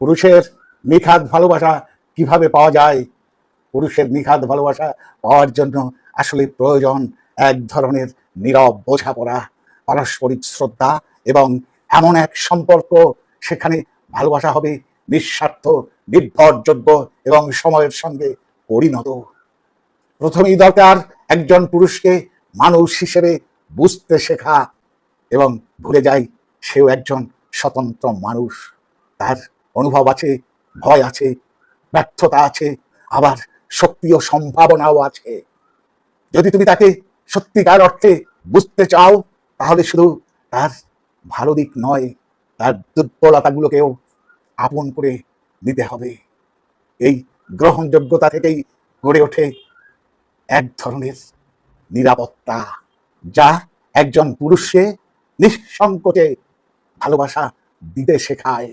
পুরুষের নিখাদ ভালোবাসা কিভাবে পাওয়া যায়? পুরুষের নিখাদ ভালোবাসা পাওয়ার জন্য আসলে প্রয়োজন এক ধরনের নীরব বোঝাপড়া, পারস্পরিক শ্রদ্ধা এবং এমন এক সম্পর্ক, সেখানে ভালোবাসা হবে নিঃস্বার্থ, নির্ভরযোগ্য এবং সময়ের সঙ্গে পরিণত। প্রথমেই দরকার একজন পুরুষকে মানুষ হিসেবে বুঝতে শেখা এবং ভুলে যায় সেও একজন স্বতন্ত্র মানুষ। তার অনুভব আছে, ভয় আছে, ব্যর্থতা আছে, আবার শক্তি ও সম্ভাবনাও আছে। যদি তুমি তাকে সত্যিকার অর্থে বুঝতে চাও, তাহলে শুধু তার ভালো দিক নয়, তার দুর্বলতাগুলোকেও আপন করে নিতে হবে। এই গ্রহণযোগ্যতা থেকেই গড়ে ওঠে এক ধরনের নিরাপত্তা, যা একজন পুরুষকে নিঃসংকোচে ভালোবাসা দিতে শেখায়।